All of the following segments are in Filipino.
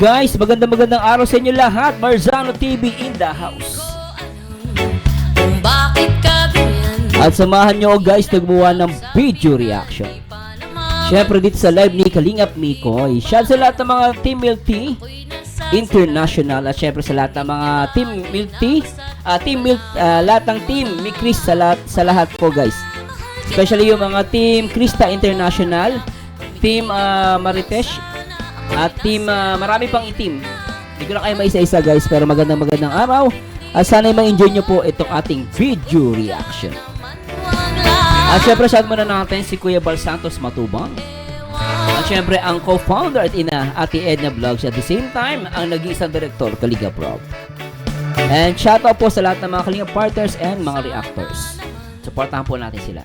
guys, magandang araw sa inyo lahat. Marzano TV in the house. At samahan nyo guys, nagmuha ng video reaction. Syempre dito sa live ni Kalingap Mikoy. Shout sa lahat ng mga Team Milk Tea International. At syempre sa lahat ng mga Team Milk Tea lahat ng Team Mikris sa lahat po guys. Especially yung mga Team Krista International, Team Maritesh, at team, marami pang team. Hindi ko na kayo maisa-isa guys, pero magandang araw. At sana'y ma-enjoy nyo po itong ating video reaction. At syempre, shout muna natin si Kuya Bal Santos Matubang. At syempre, ang co-founder at ina, Ate Edna Vlogs. At the same time, ang nag-iisang director, Kalingap Rob. And shout out po sa lahat ng mga Kalingap partners and mga reactors. Supportahan po natin sila.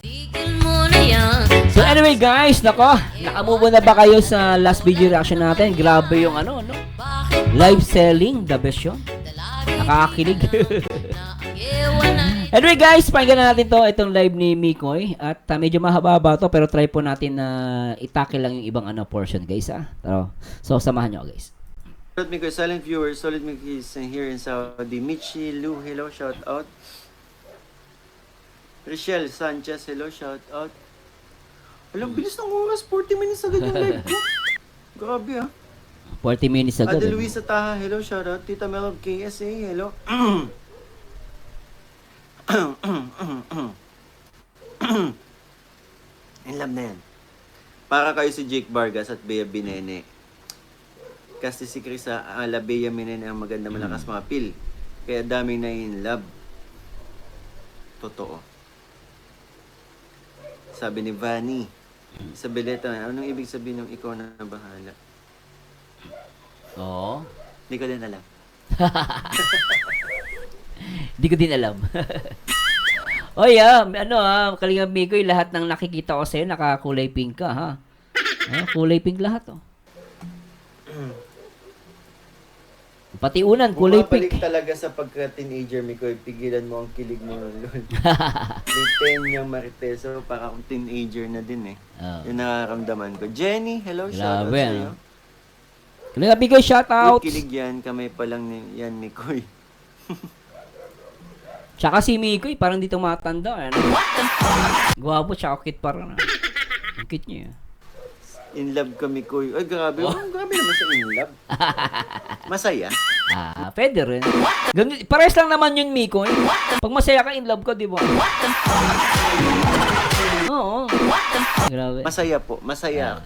So anyway guys, nakamove na ba kayo sa last video reaction natin? Grabe yung live selling, the best yun. Nakakakilig. Anyway guys, pakinggan na natin itong live ni Mikoy. At medyo mahaba to, pero try po natin na itakil lang yung ibang portion guys. So samahan nyo guys. Solid Mikoy, silent viewers, Solid Mikoy is here in Saudi. Michi Lu, hello, shout out. Richelle Sanchez, hello, shout out. Alam, bilis ng oras, 40 minutes agad yung live ko. Grabe 40 minutes agad. Ate Luisa Taha, hello, shout out. Tita Mel of KSA, hello. In love na yan. Para kayo si Jake Vargas at Bea Binene. Kasi si Krisa ala Bea Binene ang maganda malakas mapil. Kaya daming na in love. Totoo. Sabi ni Vanny. Isabeleta, anong ibig sabihin ng ikaw na bahala? Oo. Hindi ko din alam. Hindi ko din alam. Kalingap Mikoy, lahat ng nakikita ko sa'yo, nakakulay pink ka, ha? Kulay pink lahat, Pati unan, kulay pink. Bumabalik talaga sa pagka-teenager, Mikoy. Pigilan mo ang kilig mo ng lol. Litin niyang Mariteso, para akong teenager na din Yung nakaramdaman ko. Jenny, hello, shout out sa'yo. Kalingap Mikoy, shout out. Kilig yan, kamay pa lang yan, Mikoy. Tsaka si Mikoy, parang dito matanda. Gwapo, tsaka cute parang. Ang cute niya. In love ka, Mikoy. Ay, grabe. Grabe naman sa in love. Masaya. Pwede rin. Pares lang naman yun, Mikoy. Pag masaya ka, in love ka, di ba? Oo. Grabe. Masaya po. Masaya.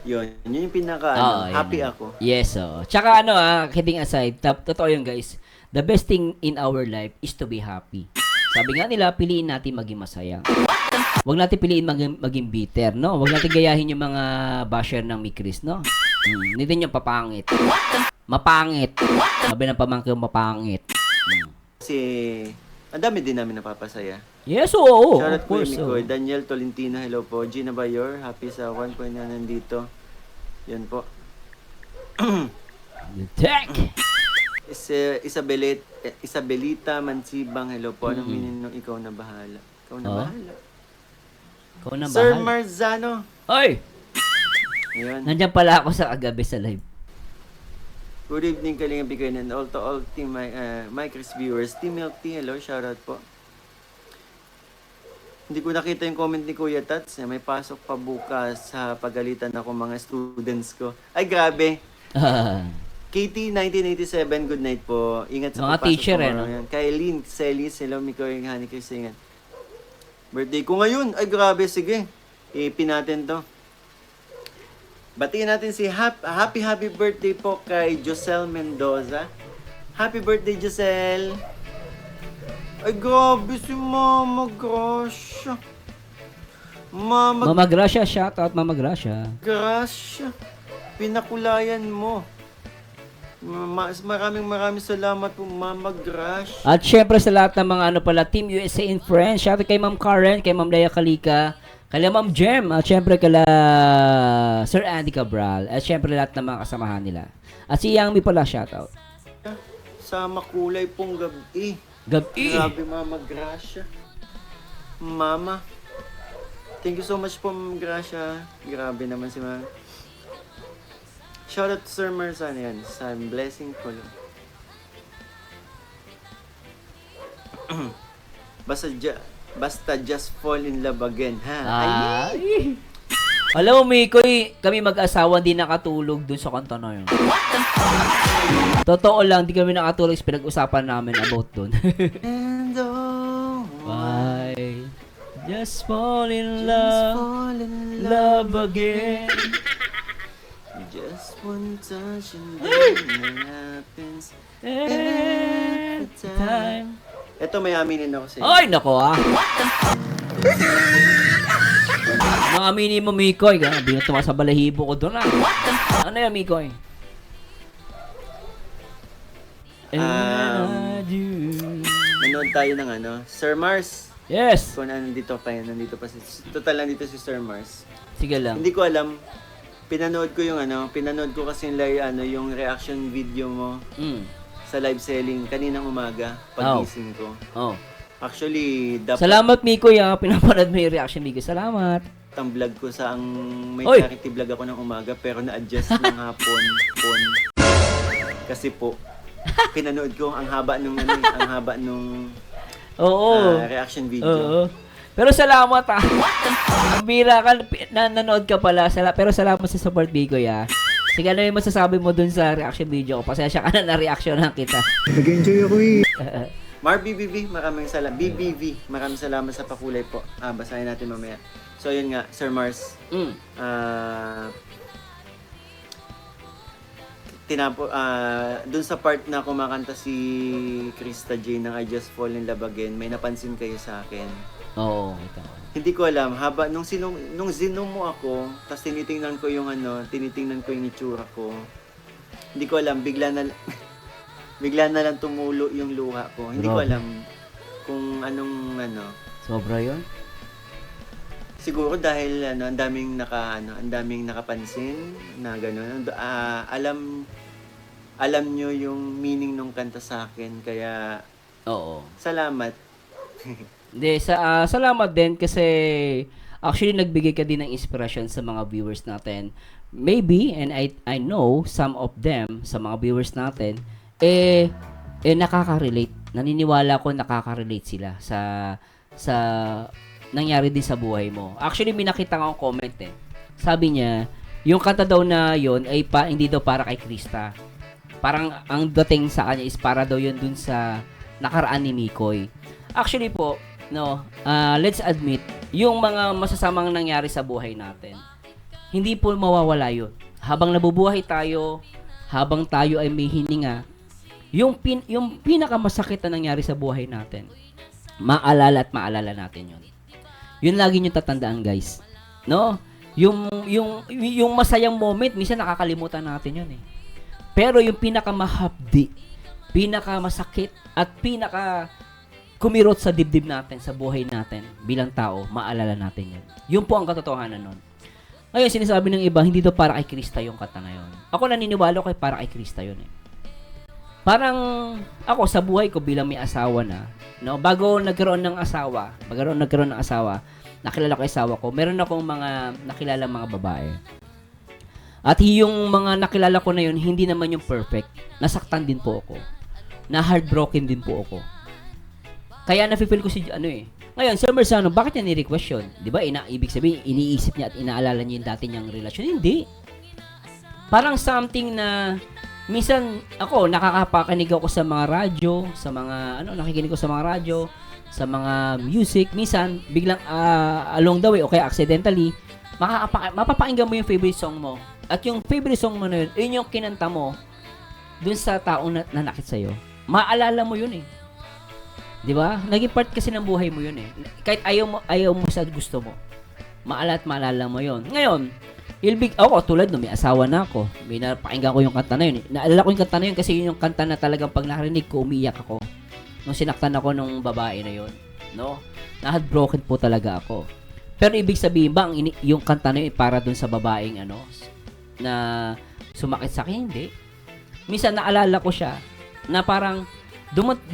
Yun yung pinaka, happy ako. Yes, Tsaka kidding aside, totoo yun, guys. The best thing in our life is to be happy. Sabi nga nila, piliin natin maging masaya. Huwag natin piliin maging bitter, no? Huwag natin gayahin yung mga basher ng Mikris, no? Hindi din yung papangit. Mapangit. Sabi ng pamangkin, mapangit. Kasi, ang dami din namin napapasaya. Yes, oo. Shoutout Of course. Mikoy. Daniel Tolentino, hello po. Gina Bayor, happy sa 1 point na nandito. Yan po. Tech! Isabelita Mansibang, hello po. Anong meaning ng ikaw na bahala? Ikaw na bahala. Ikaw na Sir bahala. Marzano. Oy! Ayan. Nandiyan pala ako sa kagabi sa live. Good evening, Kalingap Mikoy, and all to all team Micros viewers. Team Milk Tea, hello, shoutout po. Hindi ko nakita yung comment ni Kuya Tats. May pasok pa bukas sa pagalitan ako mga students ko. Ay, grabe. KT 1987, good night po. Ingat sa Mga pagpasok teacher, ko. Kailin, Celis, hello, Mikoy, Hani Krisingan. Birthday ko ngayon. Ay, grabe, sige. Ipin natin to. Batiin natin si happy birthday po kay Josel Mendoza. Happy birthday, Josel. Ay, grabe si Mama Gracia. Mama Gracia, shout out Mama Gracia. Gracia. Pinakulayan mo. Maraming salamat po, Mama Gracia. At syempre sa lahat ng mga Team USA and Friends, shout out kay Ma'am Karen, kay Ma'am Leia Kalika, kay Ma'am Jem, at syempre kay Sir Andy Cabral, at syempre lahat ng mga kasamahan nila. At si Yangmi pala, shout out. Sa makulay pong gabi. Grabe, Mama Gracia. Mama. Thank you so much po, Ma'am Gracia. Grabe naman si Ma'am. Shoutout to Sir Marsan yan. San Blessing ko lang. Basta just fall in love again, ha? Ay. Alam mo, Mikoy, kami mag-asawa hindi nakatulog dun sa kanta na yun. Totoo lang, di kami nakatulog sa pinag-usapan namin about dun. And oh, Why? Just fall in just love, fall in love. love again. Just one touch and then it happens Every time. Ito may aminin ako sa'yo. Ay, nako ah. Mga aminin mo, Mikoy. Binutuma sa balahibo ko doon ah. Ano yan, Mikoy? Nanood tayo ng Sir Mars. Yes. Kung nandito pa yan, nandito pa si... Total, nandito si Sir Mars. Sige lang. Hindi ko alam. Pinanood ko yung pinanood ko kasi yung reaction video mo sa live selling kaninang umaga, pagising ko. Oh. Actually, dapat Salamat, Mikoy ah. Pinapanood mo yung reaction video. Salamat. ang vlog ko sa may Oy! charity vlog ako ng umaga pero na-adjust ng hapon. Kasi po, pinanood ko ang haba nung Oo. reaction video. Oo. Pero salamat ah. Ang bira ka, nanood ka pala. Pero salamat sa support, Mikoy ah. Sige, ano yung masasabi mo dun sa reaction video ko? Pasensya ka na reaction kita. Nag-enjoy ako eh. Mar BBV, maraming salamat. BBV, maraming salamat sa pakulay po. Basahin natin mamaya. So, yun nga, Sir Mars. Dun sa part na kumakanta si Krista J ng I Just Fall in Love Again, may napansin kayo sa akin. Oo, ito. Hindi ko alam, nung zinom mo ako, tapos tinitingnan ko yung itsura ko. Hindi ko alam, bigla na lang tumulo yung luha ko. Hindi ko Grabe. alam kung anong Sobra yun? Siguro dahil ang daming nakapansin na gano'n. Alam nyo yung meaning ng kanta sa akin, kaya Oo. salamat. Hindi, salamat din kasi actually nagbigay ka din ng inspiration sa mga viewers natin. Maybe, and I know some of them, sa mga viewers natin, nakaka-relate. Naniniwala ko nakaka-relate sila sa nangyari din sa buhay mo. Actually, may nakita akong comment eh. Sabi niya, yung kanta daw na yon ay hindi daw para kay Krista. Parang ang dating sa kanya is para daw yun dun sa nakaraan ni Mikoy. Actually po, let's admit, yung mga masasamang nangyari sa buhay natin, hindi po mawawala yun. Habang nabubuhay tayo, habang tayo ay may hininga, yung pinakamasakit na nangyari sa buhay natin, maalala natin yun. Yun lagi nyo tatandaan, guys. No? Yung masayang moment, minsan nakakalimutan natin yun eh. Pero yung pinakamahapdi, pinakamasakit, at kumirot sa dibdib natin, sa buhay natin, bilang tao, maalala natin yun. Yun po ang katotohanan nun. Ngayon, sinasabi ng iba, hindi daw para kay Krista yung kanta na yun. Ako naniniwala ko para kay Krista yun eh. Parang ako sa buhay ko bilang may asawa na, bago nagkaroon ng asawa, nakilala ko yung asawa ko, meron akong mga nakilala mga babae. At yung mga nakilala ko na yun, hindi naman yung perfect. Nasaktan din po ako. Na heartbroken din po ako. Kaya nafe-feel ko Ngayon, Sir Merzano, bakit niya ni-request yun? Di ba, ibig sabihin, iniisip niya at inaalala niya yung dati niyang relasyon? Hindi. Parang something na minsan ako nakakapakinig ako sa mga radyo, nakikinig ko sa mga radyo, sa mga music. Minsan biglang along the way o kaya accidentally mapapakinggan mo yung favorite song mo. At yung favorite song mo na yun yung kinanta mo dun sa taong nanakit sa'yo. Maalala mo yun eh. Di ba? Naging part kasi ng buhay mo yun eh. Kahit ayaw mo sa gusto mo. Maalala mo yun. Ngayon, ako, tulad no, may asawa na ako. May napakinggan ko yung kanta na yun. Naalala ko yung kanta na yun kasi yun yung kanta na talagang pag narinig ko, umiyak ako. Nung sinaktan ako nung babae na yun. No? Na-heartbroken po talaga ako. Pero ibig sabihin ba, yung kanta na yun para dun sa babaeng na sumakit sa akin? Hindi. Minsan naalala ko siya na parang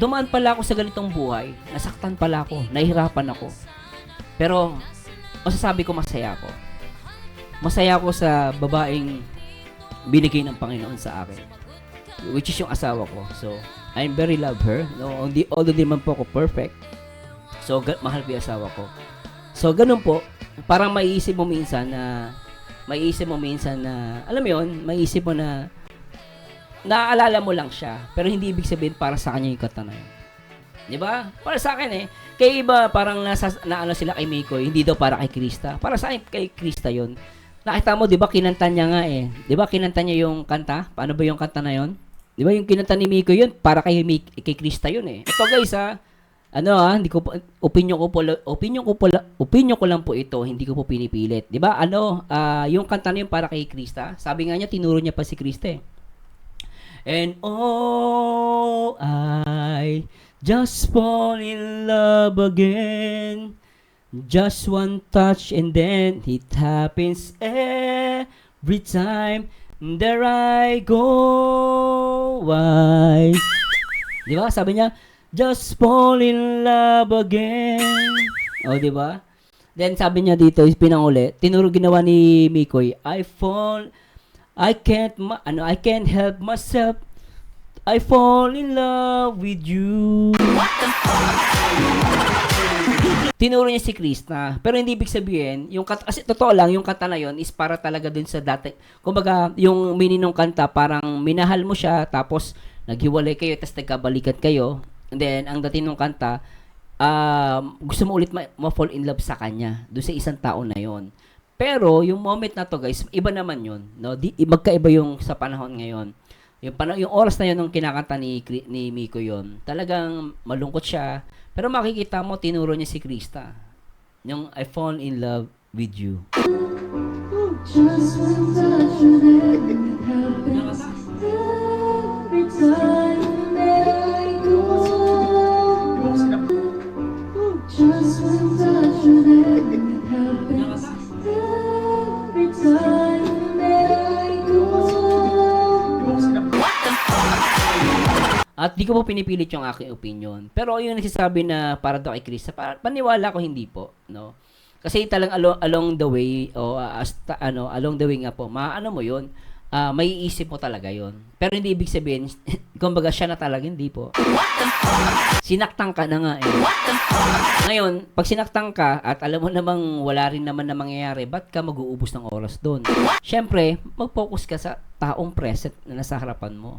dumaan pala ako sa ganitong buhay. Nasaktan pala ako. Nahihirapan ako. Pero masasabi ko masaya ako. Masaya ako sa babaeng binigay ng Panginoon sa akin, which is yung asawa ko. So, I very love her. No, although di man po ako perfect. So, mahal ko yung asawa ko. So, ganun po. Parang maiisip mo minsan na, alam mo yun, maiisip mo na, naaalala mo lang siya, pero hindi ibig sabihin para sa kanya yung kanta na yun. Di ba? Para sa akin eh. Kaya iba, parang naano sila kay Mikoy, hindi daw para kay Krista. Para sa akin, kay Krista yun. Nakita mo, di ba, kinanta niya nga eh. Di ba, kinanta niya yung kanta? Paano ba yung kanta na yun? Di ba, yung kinanta ni Mikoy yun, para kay Krista yun eh. Ito guys hindi ko opinion ko lang po ito, hindi ko po pinipilit. 'Di ba? Yung kanta na yun para kay Krista. Sabi nga niya tinuro niya pa si Krista eh. And I just fall in love again. Just one touch and then it happens every time that I go. Why? 'Di ba? Sabi niya, just fall in love again. O, di ba? Then, sabi niya dito, pinanguli, ginawa ni Mikoy, I can't help myself. I fall in love with you. Tinuro niya si Krista. Pero hindi ibig sabihin, kasi totoo lang, yung kanta na yon is para talaga dun sa dati. Kumbaga, yung meaning ng kanta, parang minahal mo siya, tapos naghiwalay kayo, tapos nagkabalikan kayo. And then, ang dating ng kanta, gusto mo ulit ma-fall in love sa kanya, doon sa isang tao na yon. Pero, yung moment na to guys, iba naman yun. No? Magkaiba yung sa panahon ngayon. Yung oras na yun nung kinakanta ni Miko yon, talagang malungkot siya. Pero makikita mo, tinuro niya si Krista. Yung I fall in love with you. Just one touch and then it happens every time that I go. Just one touch and then it happens every time that I go. At di ko po pinipilit yung aking opinion. Pero yung nagsasabi na para daw kay Krista, paniwala ko hindi po, no? Kasi talagang along the way along the way nga po, maano mo 'yun, maiisip mo talaga 'yon. Pero hindi ibig sabihin kumbaga siya na talaga, hindi po. Sinaktan ka na nga eh. Ngayon, pag sinaktan ka at alam mo namang wala rin naman na mangyayari, ba't ka mag-uubos ng oras doon? Siyempre, mag-focus ka sa taong present na nasa harapan mo.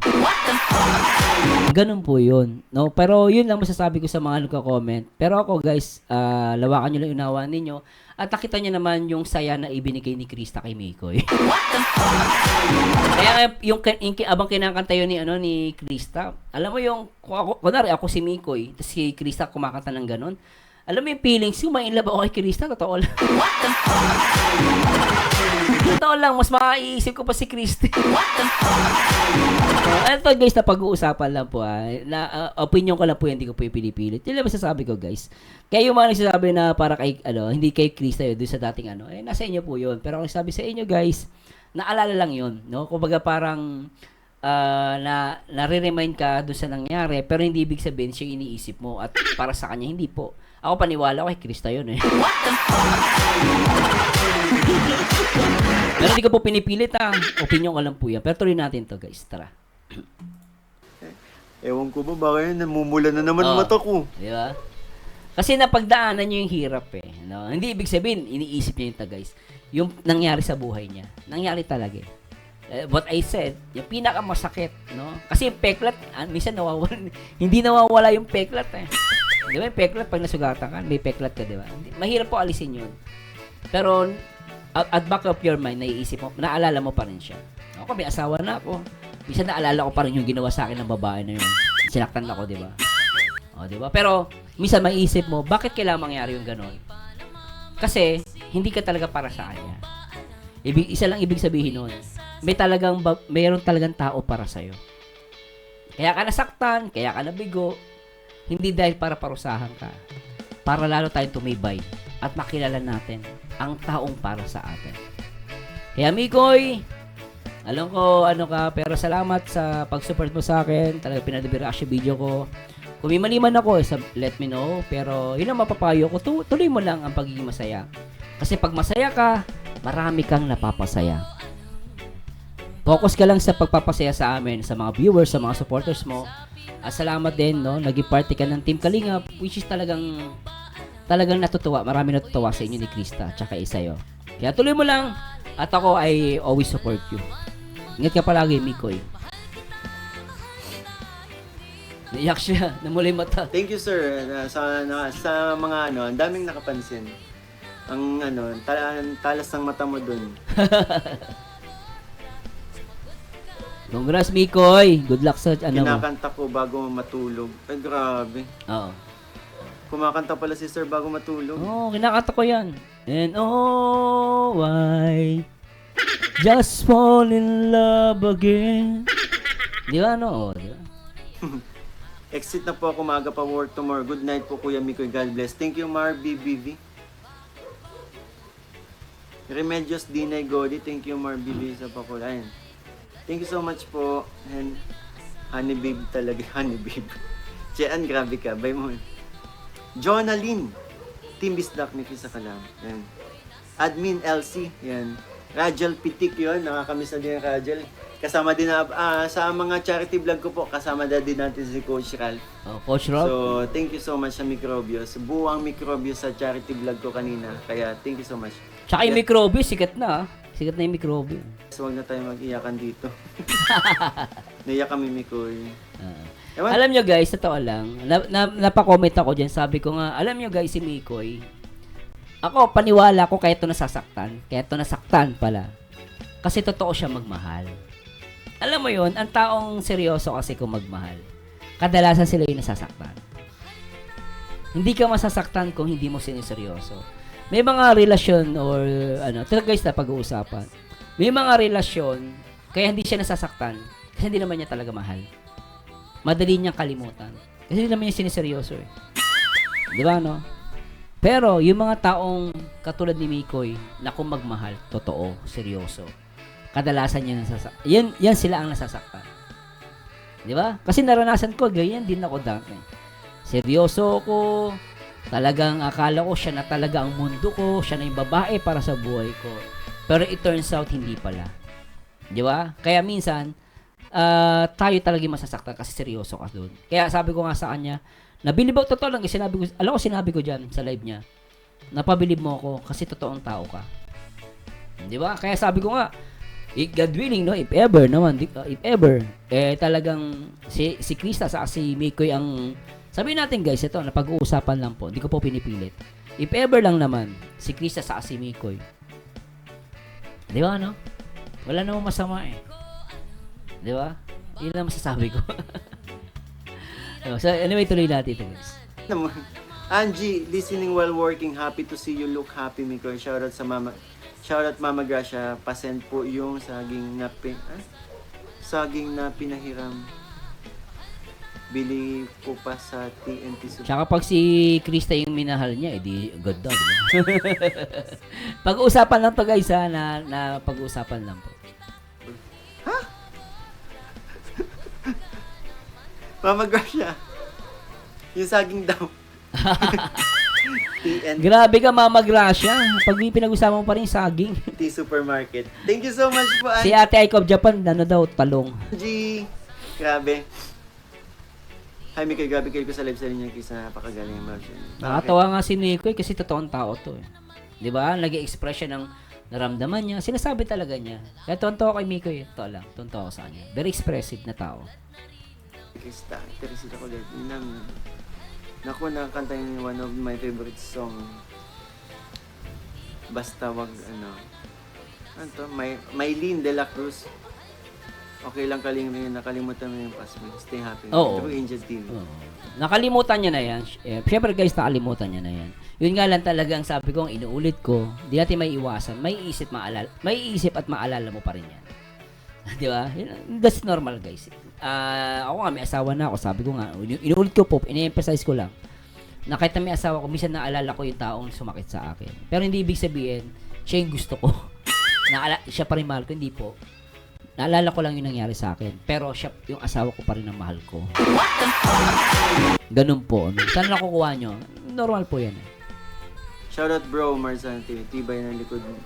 Ganun po yun. No? Pero yun lang masasabi ko sa mga nagko-comment. Pero ako guys, lawakan nyo lang unawaan ninyo. At nakita nyo naman yung saya na ibinigay ni Krista kay Mikoy. Kaya yung abang kinakanta yun ni Krista, alam mo yung, kunwari ako si Mikoy, tapos si Krista kumakanta ng ganon. Alam mo yung feelings, yung ma-inlove ako kay Krista, totoo lang. Totoo lang, mas maiisip ko pa si Krista. Ito guys, na pag-uusapan lang po opinion ko lang po, hindi ko po pinipilit. Yun lang masasabi ko guys. Kaya yung mga nagsasabi na para kay, hindi kay Krista yun, doon sa dating nasa inyo po yun. Pero kung sabi sa inyo guys, naalala lang yun, no? Kumbaga parang, nare-remind ka doon sa nangyari, pero hindi ibig sabihin siya iniisip mo at para sa kanya, hindi po. Ako paniwala ko kay Krista yun eh. Pero hindi ko po pinipilit opinion ko lang po yan. Pero tuloy natin to guys, tara. Ewan ko ba, baka yun, namumula na naman mata ko. Di ba? Kasi napagdaanan niyo yung hirap eh. No? Hindi ibig sabihin, iniisip niya yung guys. Yung nangyari sa buhay niya. Nangyari talaga eh. What I said, yung pinakamasakit, no? Kasi yung peklat, minsan nawawala, hindi nawawala yung peklat eh. Di ba yung peklat, pag nasugatan ka, may peklat ka, di ba? Mahirap po alisin yun. Pero, at back of your mind, naiisip mo, naalala mo pa rin siya. Ako, may asawa na ako. Minsan naalala ko pa rin yung ginawa sa akin ng babae na yun. Sinaktan ako, di ba? O, di ba? Pero, minsan maiisip mo, bakit kailangan mangyari yung ganon? Kasi, hindi ka talaga para sa kanya. Isa lang ibig sabihin nun. Mayroon talagang tao para sa'yo. Kaya ka nasaktan, kaya ka nabigo, hindi dahil para parusahan ka. Para lalo tayong tumibay at makilala natin ang taong para sa atin. Kaya Mikoy, alam ko pero salamat sa pag-support mo sa akin. Talaga pinadibira-reaction video ko. Kung may mali man ako, let me know. Pero yun ang mapapayo ko, tuloy mo lang ang pagiging masaya. Kasi pag masaya ka, marami kang napapasaya. Focus ka lang sa pagpapasaya sa amin, sa mga viewers, sa mga supporters mo. At salamat din, no, naging party ka ng Team Kalingap, which is talagang natutuwa. Marami natutuwa sa inyo ni Krista, tsaka isayo. Kaya tuloy mo lang, at ako ay always support you. Ingat ka palagi, Mikoy. Naiyak siya, namulay mata. Thank you, sir. Sa mga ang daming nakapansin. Ang talas ng mata mo dun. Congrats, Mikoy. Good luck sa mo. Kinakanta ko bago matulog. Ay, grabe. Oo. Kumakanta pala si sir bago matulog. Oo, kinakanta ko yan. And oh, why just fall in love again. Di ba, no? Di ba? Exit na po ako, maaga pa work tomorrow. Good night po, Kuya Mikoy. God bless. Thank you, BBV. Remedios Dinay Godi. Thank you, BBV sa pakulayan. Thank you so much po. And honey babe talaga. Honey babe. Chean, grabe ka. Bye mo. Jonalyn. Team Bisdak ni Krista Kalam. Yan. Admin LC. Yan. Rajel Pitik yun. Nakakamiss na din yung Rajel. Kasama din na, sa mga charity vlog ko po, kasama na din natin si Coach Ralph. Oh, Coach Rob. So, thank you so much sa Microbios. Buwang Microbios sa charity vlog ko kanina. Kaya, thank you so much. Tsaka yung Microbius, sikat na. Sikat na yung Microbius. So, huwag na tayo mag-iyakan dito. Naiyak kami, Mikoy. Alam nyo guys, totoo lang, napakomment ako dyan, sabi ko nga, alam nyo guys, si Mikoy, ako, paniwala ko kaya ito nasasaktan. Kaya ito nasaktan pala. Kasi totoo siya magmahal. Alam mo yun, ang taong seryoso kasi kung magmahal, kadalasan sila yung nasasaktan. Hindi ka masasaktan kung hindi mo siniseryoso. May mga relasyon or talaga guys na pag-uusapan. May mga relasyon, kaya hindi siya nasasaktan, kasi hindi naman niya talaga mahal. Madali niyang kalimutan. Kasi hindi naman niya siniseryoso eh. Di ba, no? Pero, yung mga taong katulad ni Mikoy, na kung magmahal, totoo, seryoso, kadalasan niya nasasaktan. Yan sila ang nasasaktan. Di ba? Kasi naranasan ko, ganyan din ako dati. Seryoso ko, talagang akala ko siya na talaga ang mundo ko, siya na yung babae para sa buhay ko. Pero it turns out, hindi pala. Di ba? Kaya minsan, tayo talaga masasaktan kasi seryoso ka doon. Kaya sabi ko nga sa kanya, nabilib ako, totoo lang, sinabi ko dyan sa live niya, napabilib mo ako kasi totoong tao ka. Di ba? Kaya sabi ko nga, God willing, no, if ever, talagang si Krista sa si Mikoy ang, sabihin natin guys, ito, napag-uusapan lang po, hindi ko po pinipilit. If ever lang naman, si Krista sa si Mikoy. Di ba, no? Wala namang masama eh. Di ba? Yun lang masasabi ko. So, anyway, tuloy natin ito, guys. Angie, listening while working. Happy to see you look happy, Mikoy. Shoutout sa Mama. Shoutout Mama Gracia. Pasend po yung saging na pinahiram. Bili po pa sa TNT Super. Tsaka pag si Krista yung minahal niya, edi good dog. Pag-uusapan lang to guys ha, na pag-uusapan lang po. Ha? Mama Gracia. Yung saging daw. TNT. Grabe ka, Mama Gracia. Pag may pinag-usapan mo pa rin saging. Supermarket. Thank you so much po, Si Ate Aiko of Japan, daw, talong. Angie. Grabe. Hi, Mikoy. Grabe kayo ko sa live sa inyo kaysa napakagaling ang Martian. Nakatawa nga si Nico kasi totoong tao to eh. Di ba? Nag-express siya ng naramdaman niya. Sinasabi talaga niya. Kaya tonto ako kay Miko eh. Ito lang. Tonto ako sa kanya. Very expressive na tao. Krista, interested ako ulit. Naku, nakakanta yung one of my favorite song. Basta wag, ano to? Maylene de la Cruz. Okay lang nakalimutan mo yung past mo. Stay happy. Oo. True Angel TV. Oo. Nakalimutan niya na yan. Siyempre guys, nakalimutan niya na yan. Yun nga lang talagang sabi ko, inuulit ko, di natin may iwasan. May isip at maalala mo pa rin yan. Di ba? That's normal guys. Ako nga, may asawa na ako. Sabi ko nga, inuulit ko po, ini-emphasize ko lang. Na kahit na may asawa ko, minsan naalala ko yung taong sumakit sa akin. Pero hindi ibig sabihin, siya yung gusto ko. Siya pa rin mahal ko, hindi po. Naalala ko lang yung nangyari sa akin. Pero siya, yung asawa ko pa rin ang mahal ko. Ganun po. Saan nakukuha nyo? Normal po yan. Shoutout bro, Marzan TV. Tibay ng likod mo.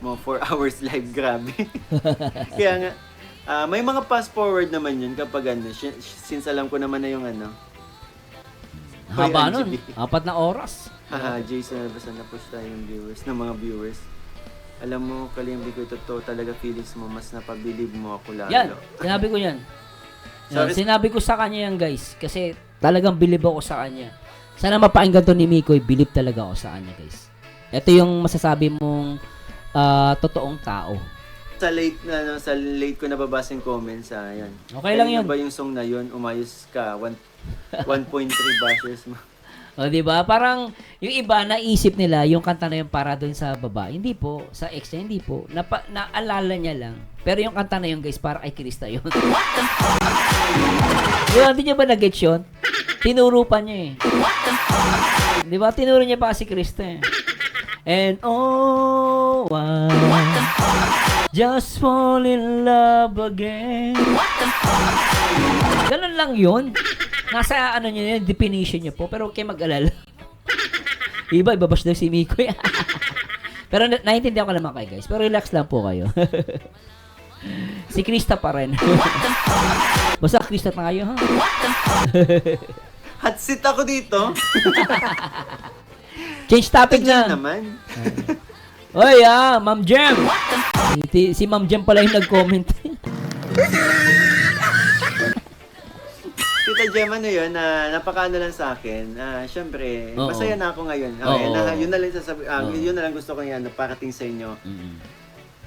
Mga 4 hours live, grabe. Kaya nga, may mga fast forward naman yun kapag ano, since alam ko naman na yung ano. Haba Hoy, nun. NGB. 4 na oras. Haha, Jason, basta na-push tayo yung viewers, ng mga viewers. Alam mo, Kalimbi ko, totoo talaga feelings mo, mas napabilib mo ako lalo. Yan, sinabi ko yan. Sorry. Sinabi ko sa kanya yan, guys. Kasi talagang bilib ako sa kanya. Sana mapakinggan to ni Mikoy, bilib talaga ako sa kanya, guys. Ito yung masasabi mong totoong tao. Sa late ko nababasa yung comments, yan. Okay lang yun. Ba yung song na yun, umayos ka, 1.3 bashers mo. O, di ba? Parang yung iba naisip nila yung kanta na yun para doon sa babae. Hindi po, sa ex niya, hindi po. Naalala niya lang. Pero yung kanta na yun, guys, para kay Krista yun. Yun, hindi niya ba nag-gets yun? Tinuro pa niya eh. Di ba? Tinuro niya pa si Krista eh. And oh, just fall in love again. Ganun lang yun. Nasa ano niya yun, definition niya po. Pero huwag kayo mag-alala. Iba, ibabash daw si Miko. Pero naiintindihan ko naman kayo, guys. Pero relax lang po kayo. Si Krista pa rin. Basta Krista tayo, ha? Hot seat ako dito. Change topic Ito na. naman. Oy, Ma'am Jem. Si Ma'am Jem pala yung nag-comment. Tita Jem, ano yun, napakaano lang sa akin. Siyempre, Oo. masaya na ako ngayon. Oo. Yun na lang Oo. yun na lang gusto ko yan, parating sa inyo. Mm.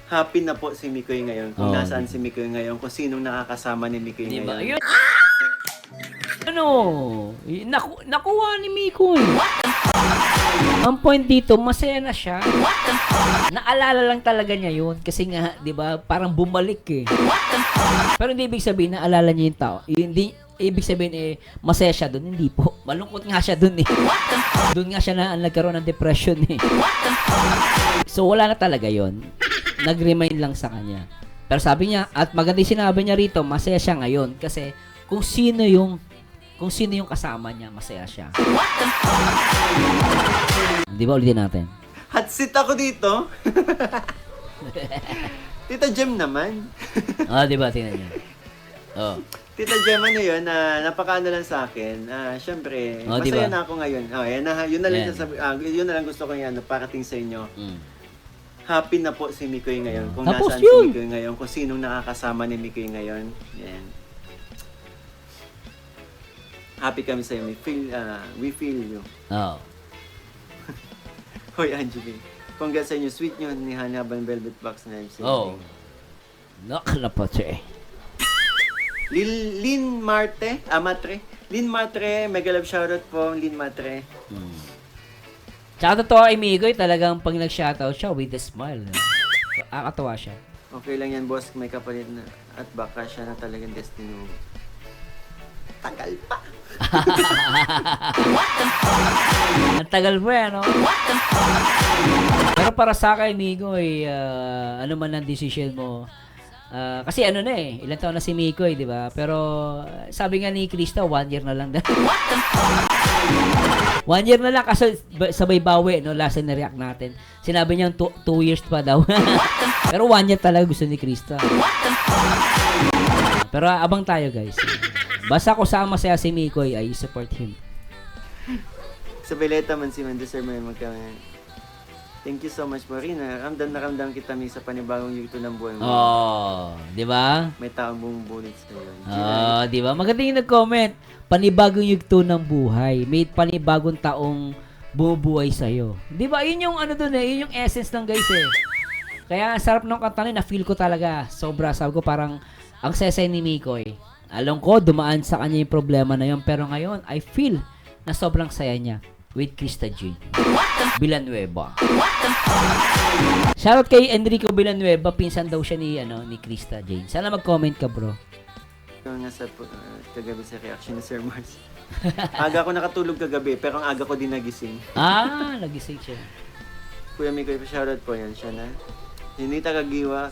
Happy na po si Mikoy ngayon. Kung Oo. nasaan si Mikoy ngayon, kung sinong nakakasama ni Mikoy Diba? ngayon. Yun. Ano? Nakuha ni Miko eh. Ang point dito, masaya na siya. Naalala lang talaga niya yun. Kasi nga, di ba, parang bumalik eh. Pero hindi ibig sabihin na alala niya yung tao. Hindi, ibig sabihin masaya siya doon. Hindi po. Malungkot nga siya doon eh. Doon nga siya na nagkaroon ng depression eh. So, wala na talaga yon. Nag-remind lang sa kanya. Pero sabi niya, at maganda yung sinabi niya rito, masaya siya ngayon. Kasi kung sino yung kasama niya, masaya siya. Di ba ulitin natin? Hot seat ako dito. Tita Jem naman. Di ba? Tingnan niyo. Oh. Tita Jem, ano yun, napakaano lang sa akin. Siyempre, Oh, masaya diba? na ako ngayon. Yun na lang Yan. yun na lang gusto ko yan, parating sa inyo. Mm. Happy na po si Mikoy ngayon. Kung Tapos nasaan yun. si Mikoy ngayon, kung sinong nakakasama ni Mikoy ngayon. Yan. Happy kami sa iyo. We feel you. Oh. Hoy, Angeline. Congrats sa inyo. Sweet nyo ni Hana Ban Velvet Box na MC. Oh. Nakalapatse. Lynn Marte. Matre. Lynn Matre. Mega love shoutout po, Lynn Matre. Mm. Tsaka totoo kay Migoy, talagang pag nag-shoutout siya with a smile. Akatawa siya. Okay lang yan, boss. May kapalit na. At baka siya na talagang destiny mo. Tagal pa. Ang tagal po yan, no? Pero para sa akin, Migoy, ano man ang decision mo, kasi ano na ilang taon na si Mikoy, di ba? Pero sabi nga ni Krista, 1 year na lang. 1 year na lang kasi sabay bawi, no? Last na react natin. Sinabi niya 2 years pa daw. Pero 1 year talaga gusto ni Krista. Pero abang tayo, guys. Basta ko saan masaya si Mikoy, I support him. Sa Beleta man si Mendoza may Thank you so much, Marina. Ramdam kita may sa panibagong yugto ng buhay mo. Oh, di ba? May taong bumubulit sa iyo. Oh, di ba? Maganda yung nag-comment. Panibagong yugto ng buhay. May panibagong taong bumubuhay sa'yo. Di ba? Yun yung ano dun yun yung essence ng guys eh. Kaya ang sarap ng kanta na feel ko talaga. Sobra. Sabi ko parang ang sesay ni Mikoy. Alam ko, dumaan sa kanya yung problema na yun. Pero ngayon, I feel na sobrang saya niya with Krista Jane Villanueva. Shoutout kay Enrico Villanueva. Pinsan daw siya ni Krista Jane. Sana mag-comment ka, bro. Ito nga sa kagabi sa reaction ni Sir Mars. Aga ako nakatulog kagabi, pero ang aga ko din nagising. Nagising siya. Kuya Mikoy, shoutout po yan siya na. Hinita Kagiwa,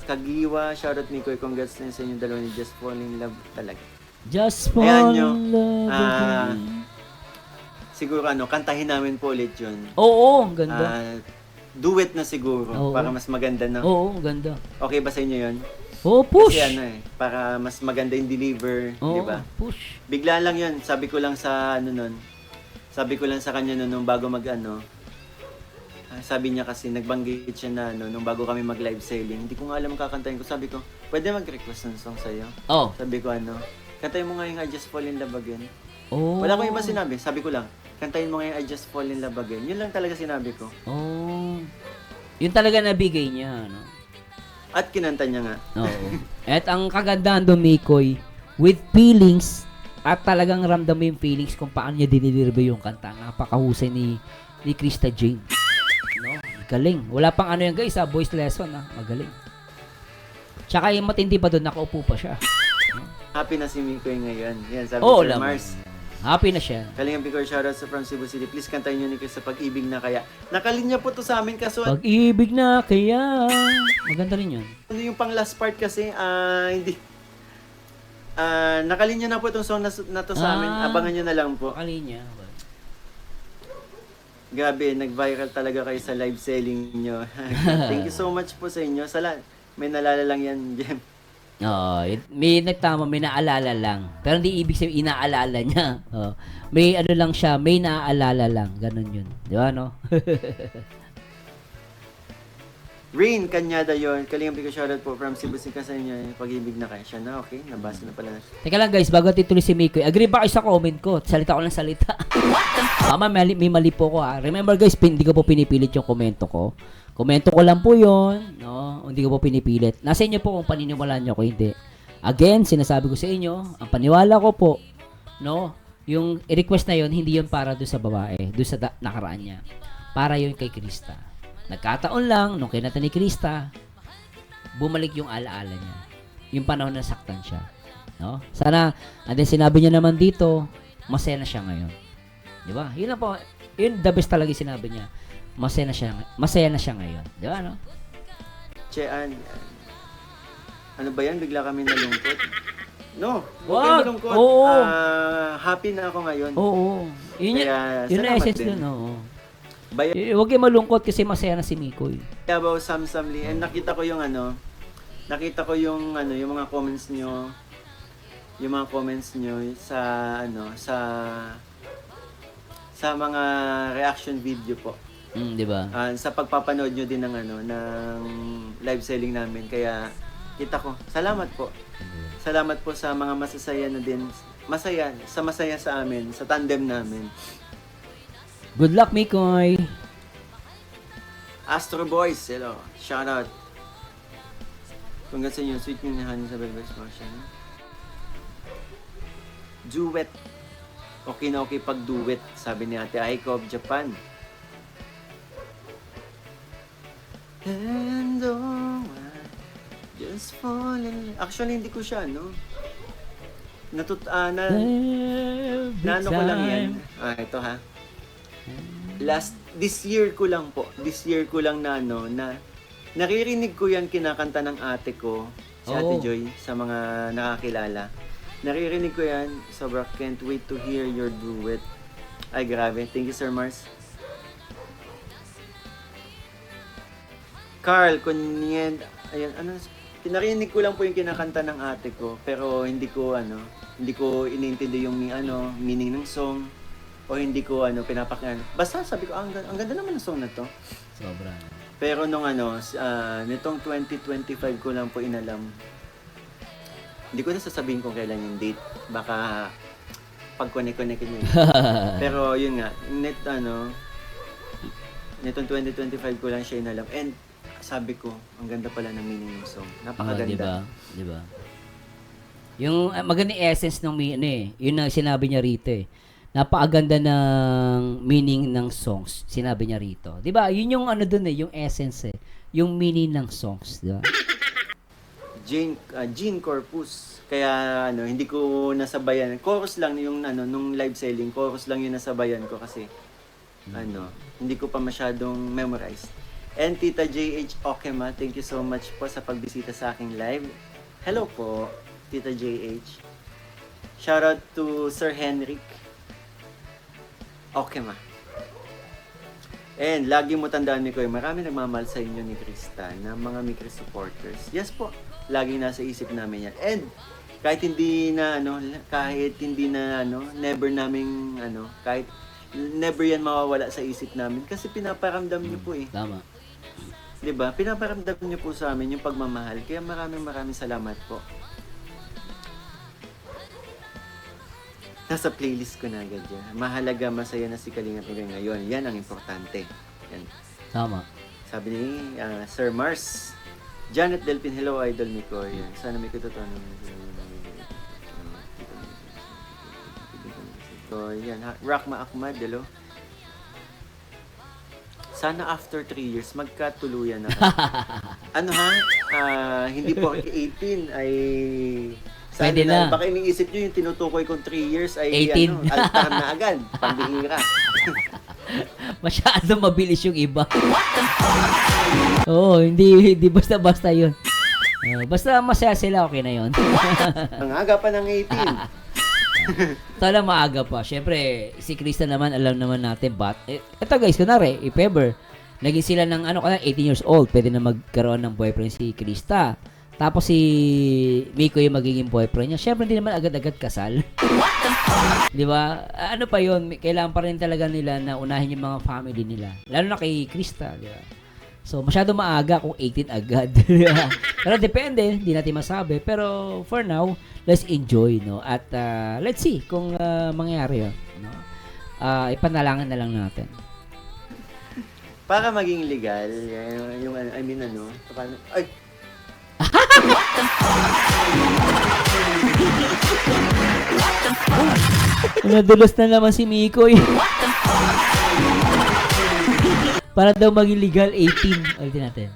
shoutout Mikoy, congrats na sa inyong dalawa ni Just Falling in Love talaga. Just Ayan fall nyo, in love again. siguro kantahin namin po ulit yun. Oo, ang ganda. duet na siguro Oo. para mas maganda, no? Oo, ganda. Okay ba sa inyo 'yon? Oo, push. Kasi ano para mas maganda yung deliver, di Oo, ba? push. Bigla lang 'yon, sabi ko lang sa ano nun. Sabi ko lang sa kanya noon nung bago sabi niya kasi nagbanggit siya na nung bago kami mag live selling. Hindi ko nga alam kakantahin ko. Sabi ko, "Pwede mag-request ng song sa'yo?" Oh. Sabi ko kantahin mo nga yung I Just Fall in Love Again. Oh. Wala ko iba sinabi. Sabi ko lang, kantahin mo nga yung I Just Fall in Love Again. Yun lang talaga sinabi ko. Oh. Yun talaga nabigay niya, no? At kinanta niya nga. Oo. At ang kagandahan doon, Mikoy, with feelings, at talagang ramdam mo yung feelings kung paano niya dinideliver yung kanta. Napakahusay ni Krista Jane. No? Galing. Wala pang ano yan guys, voice lesson, magaling. Tsaka yung matindi pa doon, nakaupo pa siya. Happy na si Mikoy ngayon. Yan, sabi Oo, Sir naman. Mars. Happy na siya. Kalingap Picor, shoutout sa from Cebu City. Please kantahin nyo ni Chris sa Pag-ibig na kaya. Nakalinya po to sa amin kaso Pag-ibig na kaya. Maganda rin yun. ano yung pang last part kasi, hindi. Nakalinya na po itong song na to sa amin. Abangan nyo na lang po. Pakalinya. Grabe, nag-viral talaga kayo sa live selling nyo. Thank you so much po sa inyo. May nalala lang yan, Jem. Oo, may nagtama, may naalala lang. Pero hindi ibig sabihin inaalala niya. May ano lang siya, may naaalala lang. Ganun yun. Di ba, no? Rain, Kanyada yon. Kalingap ko shoutout po from Cebu City sa inyo. Pag-ibig na kayo. Siya na, okay. Nabasa na pala. Teka lang guys, bago tituloy si Mikoy, agree ba kayo sa comment ko? Salita ko lang salita. Tama, may mali po ko Remember guys, hindi ko po pinipilit yung komento ko. Komento ko lang po yon, no? Hindi ko po pinipilit. Nasa inyo po kung paniniwalaan nyo ko hindi. Again, sinasabi ko sa inyo, ang paniwala ko po, no? Yung request na yon, hindi yon para doon sa babae, doon sa nakaraan niya. Para yon kay Krista. Nagkataon lang, nung kinata ni Krista, bumalik yung alaala niya. Yung panahon na saktan siya. No? Sana, and then sinabi niya naman dito, masaya na siya ngayon. Di ba? Yun lang po, yun the best talaga yung sinabi niya. Masaya na siya ngayon. Di ba, no? Chean, ano ba yan? Bigla kami nalungkot. No, huwag Wag! kayo malungkot. Oo. Happy na ako ngayon. Oo. Yun Kaya, yun na salamat essence din. dun, oo. Bayan Huwag kayo malungkot kasi masaya na si Mikoy. about Sam Lee. And nakita ko yung mga comments nyo. Yung mga comments nyo sa mga reaction video po. Di ba? Sa pagpapanood nyo din ng live selling namin. Kaya kita ko. Salamat po. Salamat po sa mga masasaya na din. Masaya sa amin, sa tandem namin. Good luck, Mikoy. Astro Boys, hello. Shout out. Congrats sa inyo. Sweet yung honey sa Velvet Explosion. Duet. Okay na okay pag duet, sabi ni Ate Aiko of Japan. And oh, I just fall in love. Actually, hindi ko siya, no? Naano ko lang yan. Ito ha. This year ko lang na naririnig ko yan kinakanta ng ate ko, si Ate Joy, sa mga nakakilala. Naririnig ko yan, sobra can't wait to hear your duet. Ay, grabe. Thank you, Sir Mars. Carl, kunyen, ayan, narinig ko lang po yung kinakanta ng ate ko, pero hindi ko iniintindi yung meaning ng song. O hindi ko pinapakinggan. Basta sabi ko, ang ganda naman ng song na to. Sobra. Pero nung nitong 2025 ko lang po inalam. Hindi ko na sasabihin kung kailan yung date. Baka pag-connect nyo. Pero yun nga, nitong 2025 ko lang siya inalam. And sabi ko, ang ganda pala ng meaning ng song. Napakaganda. Diba? Yung magandang essence ng yun ang sinabi niya rito napakaganda ng meaning ng songs, sinabi niya rito. 'Di ba? Yun yung yung essence yung meaning ng songs, 'di ba? Jean Corpus. Kaya hindi ko nasabayan. Chorus lang yung nung live selling, chorus lang yung nasabayan ko kasi hindi ko pa masyadong memorize. And Tita JH Okema, thank you so much po sa pagbisita sa aking live. Hello po, Tita JH. Shout out to Sir Henrik. Okay ma. And lagi mo tandaan, Mikoy, marami nagmamahal sa inyo ni Krista na mga Mikris supporters. Yes po, laging nasa isip namin yan. And kahit hindi na never namin kahit never yan mawawala sa isip namin kasi pinaparamdam niyo po eh. Tama. 'Di ba? Pinaparamdam niyo po sa amin yung pagmamahal. Kaya maraming salamat po. Nasa playlist ko na agad yan. Mahalaga, masaya na si Kalingap Mikoy ngayon. Yan ang importante. Yan. Tama. Sabi ni Sir Mars, Janet Delpin, hello Idol Mikoy. Yan. Sana may katotohanan. So, yan. Rakma Ahmad, hello. Sana after 3 years, magkatuluyan na. Hindi po 18 ay... Sana Pwede na. Baka iniisip nyo yung tinutukoy kong 3 years ay 18. altar na agad. Pambihira. Masyado mabilis yung iba. Oo, hindi basta-basta yun. Basta masaya sila, okay na yun. Ang aga pa ng 18. Tala maaga pa. Siyempre, si Krista naman, alam naman natin, but, eto guys, kunwari, if ever, naging sila ng, 18 years old, pwede na magkaroon ng boyfriend si Krista. Tapos si Miko yung magiging boyfriend niya. Siyempre, hindi naman agad-agad kasal. Di ba? Ano pa yun? Kailangan pa rin talaga nila na unahin yung mga family nila. Lalo na kay Krista. Di ba? So, masyado maaga kung 18 agad. Di ba? Pero depende. Hindi natin masabi. Pero for now, let's enjoy. No? At let's see kung mangyayari yun. No? Ipanalangin na lang natin. Para maging legal, paano? Ay! Nadulos na naman si Miko eh. Para daw maging legal 18. Ulitin natin.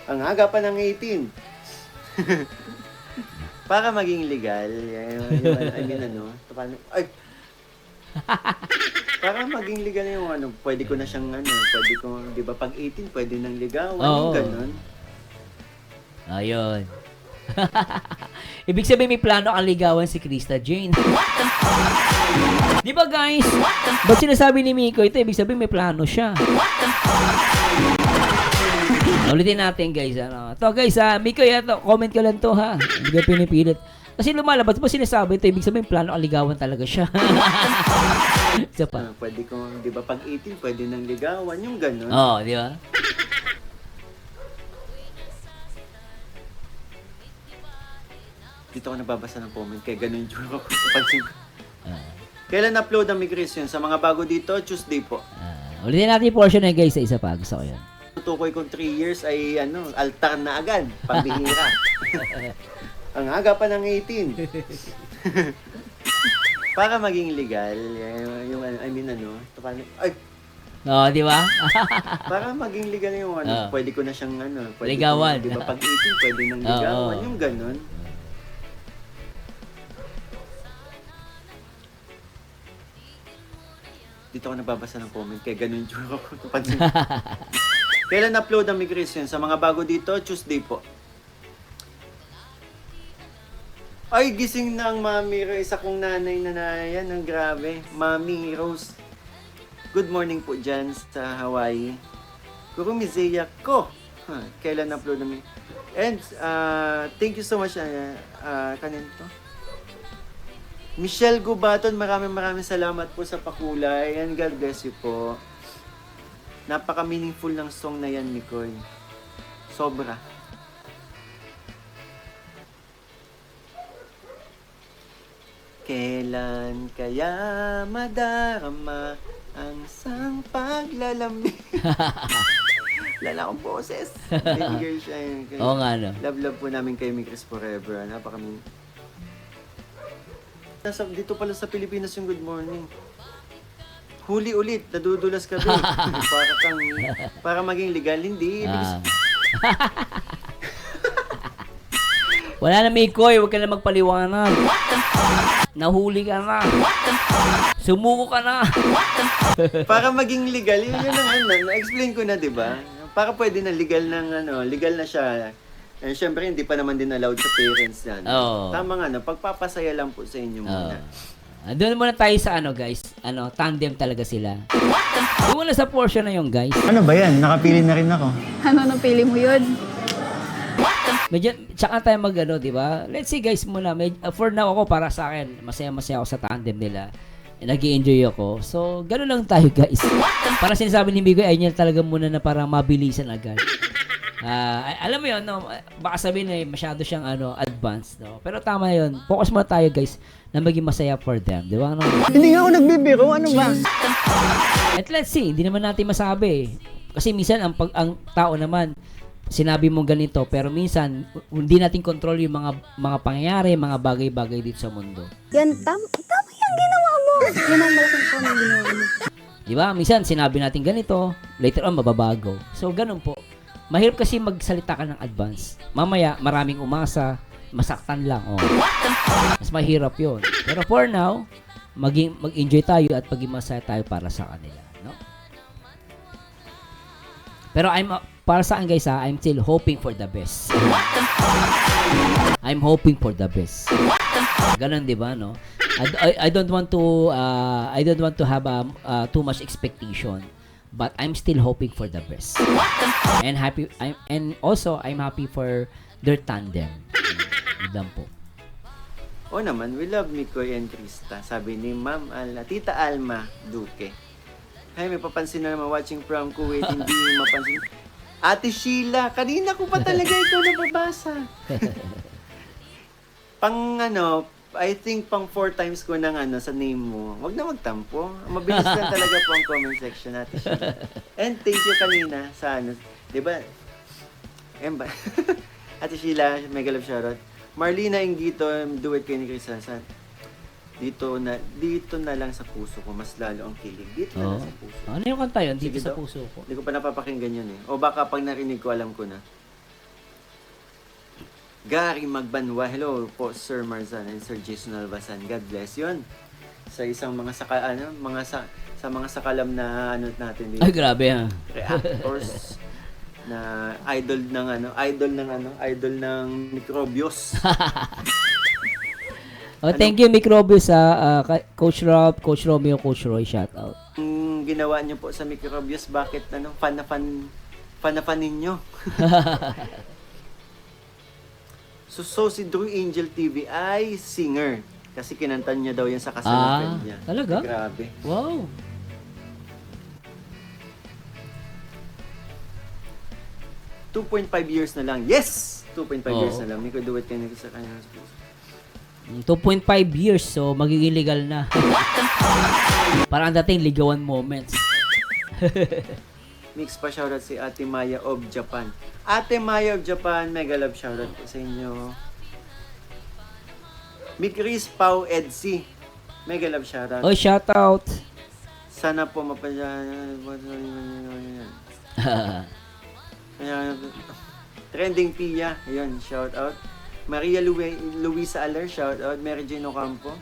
Ang aga pa ng 18. Para maging legal, paano? Ay! Para maging legal yung pwede ko na siyang pwede ko, di ba, pag 18, pwede nang ligawan, yung ganun. Ayun. Ibig sabihin may plano kang ligawan si Krista Jane. Di ba guys? Ba't sinasabi ni Miko ito? Ibig sabihin may plano siya. Ulitin natin guys. To guys, Miko, comment ka lang to ha. Hindi ka pinipilit. Kasi lumalabas mo sinasabi ito, ibig sabihin plano kang ligawan talaga siya. Isa pa. Pwede ko, di ba, pag 18, pwede nang ligawan, yung ganun. Oo, di ba? Dito ako nababasa ng comment, kaya ganun yung ko. Kailan upload ang Migris yun? Sa mga bago dito, Tuesday po. Ulitin natin yung portion na guys sa isa pa. Gusto ko yun. Tutukoy kong 3 years ay altar na agad. Pambihira. Ang aga pa ng 18. Para maging legal, paano? Ay! Oo, di ba? Para maging legal yung pwede ko na siyang pwede ligawan. Ko, di ba, pag 18, pwede nang ligawan, yung ganun. Dito ako nababasa ng comment, kaya ganun yung ko. Kailan upload ang Migris yun? Sa mga bago dito, Tuesday po. Ay, gising na ang Mami Rose. Isa kong nanay na yan. Ang grabe. Mami Rose. Good morning po dyan sa Hawaii. Kurumizeya ko. Kailan upload namin? And thank you so much. Kanin to? Michelle Gubaton, maraming salamat po sa pakulay. And God bless you po. Napaka-meaningful ng song na yan, Mikoy. Sobra. Kailan kaya madarama ang isang paglalamig? Lala akong boses. Baby girl siya yun. Oo nga, no? Love po namin kay Migris Forever. Dito pala sa Pilipinas yung good morning. Huli ulit, nadudulas ka doon. para maging legal, hindi. Wala na Mikoy, huwag ka na magpaliwanag. Nahuli ka na. Sumuko ka na. Para maging legal, yun ang na-explain ko na, di ba? Para pwede na legal na siya. Eh, syempre, hindi pa naman din allowed sa parents yan. Oh. Tama nga, pagpapasaya lang po sa inyo muna. Doon muna tayo sa guys. Tandem talaga sila. Doon muna sa portion na yun, guys. Ano ba yan? Nakapili na rin ako. Ano napili mo yun? Medyo, tsaka tayo di ba? Let's see guys muna. For now ako, para sa akin, masaya-masaya ako sa tandem nila. Nag-i-enjoy ako. So, gano'n lang tayo guys. Para sinasabi ni Bigoy, ay niya talaga muna na parang mabilisan agad. Alam mo yun, no? Baka sabihin na masyado siyang advanced. No? Pero tama yun. Focus muna tayo guys na maging masaya for them. Di ba? No? Hindi nga ako nagbibiro. Ano ba? At let's see, hindi naman natin masabi. Kasi minsan, ang tao naman, sinabi mo ganito, pero minsan, hindi natin control yung mga pangyayari, mga bagay-bagay dito sa mundo. Yan, tama yung ginawa mo. Yan ang malaking tama yung ginawa mo. Di ba? Minsan, sinabi natin ganito, later on, mababago. So, ganun po. Mahirap kasi magsalita ka ng advance. Mamaya, maraming umasa, masaktan lang. Oh. Mas mahirap yon. Pero for now, mag-enjoy tayo at maging masaya tayo para sa kanila. No? Pero para sa akin guys, I'm still hoping for the best. I'm hoping for the best. Ganun, di ba, no? I don't want to have too much expectation. But I'm still hoping for the best. And also I'm happy for their tandem. Yun po. O naman, we love Mikoy and Krista. Sabi ni Tita Alma Duque. Ay, may papansin na naman watching from Kuwait, hindi mapansin. Ate Sheila, kanina ko pa talaga ito nababasa. I think pang 4 times ko nang sa name mo. Wag na magtampo. Mabilis lang talaga po ang comment section natin. And thank you kanina sa di ba? Ate Sheila, mega love shoutout. Marlina Ingito, do it kay ni Chris Hasan. Dito na lang sa puso ko, mas lalo ang kilig. Dito na lang sa puso. Ano yung kanta yun? Dito Sige sa daw. puso ko. Hindi ko pa napapakinggan yun eh. O baka pag narinig ko, alam ko na. Gary Magbanwa, hello po Sir Marzan and Sir Jason Albasan. God bless yun. Sa isang mga sa mga sakalam na natin dito. Ay, grabe ha. Reactors na idol ng Microbios. Thank you Microbius Coach Rob, Coach Romeo, Coach Roy, shout out. Ginawa niyo po sa Microbios, bakit fan na fan ninyo? So si Drew Angel TV ay singer. Kasi kinantan niya daw yan sa kasal ng friend niya. Talaga? Grabe. Wow. $2.5 years na lang. Yes! 2.5 Oo. years na lang. May do it kayo sa kanya. 2.5 years, so magiging legal na. Parang dating ligawan moments. Mix pa shoutout si Ate Maya of Japan. Ate Maya of Japan, mega love shoutout po sa inyo. Mikris Pau Edsi, mega love shoutout. Oy, shout out. Sana po Trending Pia, ayun, shoutout. Maria Luisa Aller, shoutout. Mary Jane Ocampo.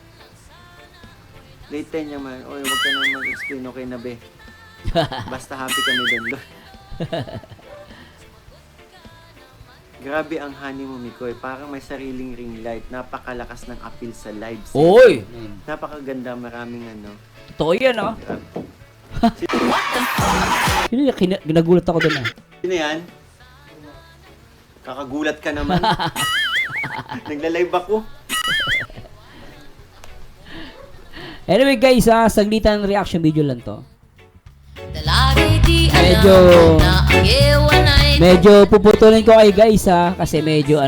Late 10 yung oy, wag ka na mag-explain, okay na be. Basta happy kami doon. Grabe ang honey mo, Mikoy. Parang may sariling ring light. Napakalakas ng appeal sa live. Oy! Napakaganda. Maraming Totoo yan, ah. Grabe. Ginagulat ako doon, ah. Sino yan? Kakagulat ka naman. Nagla-live ako. Anyway guys, saglitan reaction video lang to. Medyo puputulin ko kayo guys kasi medyo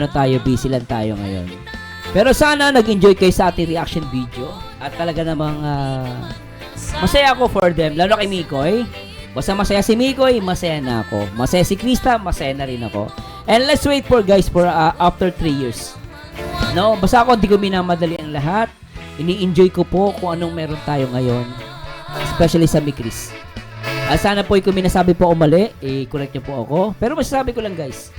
busy lang tayo ngayon. Pero sana nag-enjoy kayo sa ating reaction video at talaga namang masaya ako for them, lalo kay Mikoy. Basta masaya si Mikoy, masaya na ako. Masaya si Krista, masaya na rin ako. And let's wait for guys for after 3 years. No, basta ako hindi ko minamadali ang lahat. Ini-enjoy ko po kung anong meron tayo ngayon. Especially sa Mikris. Sana po kung minasabi po ako mali, correct niyo po ako. Pero masasabi ko lang guys,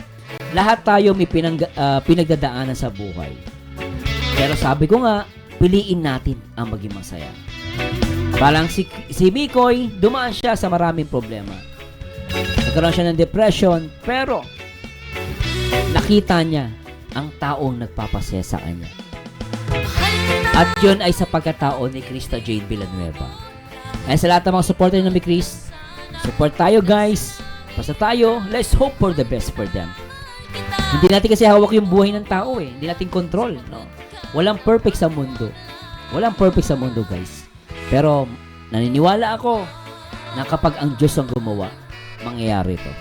lahat tayo may pinagdadaanan sa buhay. Pero sabi ko nga, piliin natin ang maging masaya. Parang si Mikoy, dumaan siya sa maraming problema. Nagkaroon siya ng depression, pero nakita niya ang taong nagpapasaya sa kanya. At yun ay sa pagkatao ni Krista Jane Villanueva. And sa lahat ng mga supporter ni Chris, support tayo guys. Basta tayo, let's hope for the best for them. Hindi natin kasi hawak yung buhay ng tao eh. Hindi natin control, no? Walang perfect sa mundo. Walang perfect sa mundo, guys. Pero naniniwala ako na kapag ang Diyos ang gumawa, mangyayari ito.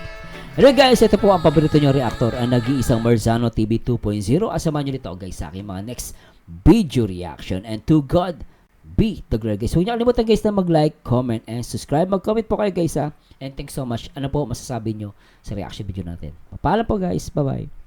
Anyway guys, ito po ang paborito nyo reactor, ang nag-iisang Marzano TV 2.0. Asamahan nyo nito guys sa aking mga next video reaction. And to God be the glory guys. Huwag nyo kalimutan guys na mag-like, comment, and subscribe. Mag-comment po kayo guys ha. And thanks so much. Ano po masasabi nyo sa reaction video natin? Papaalam po guys. Bye-bye.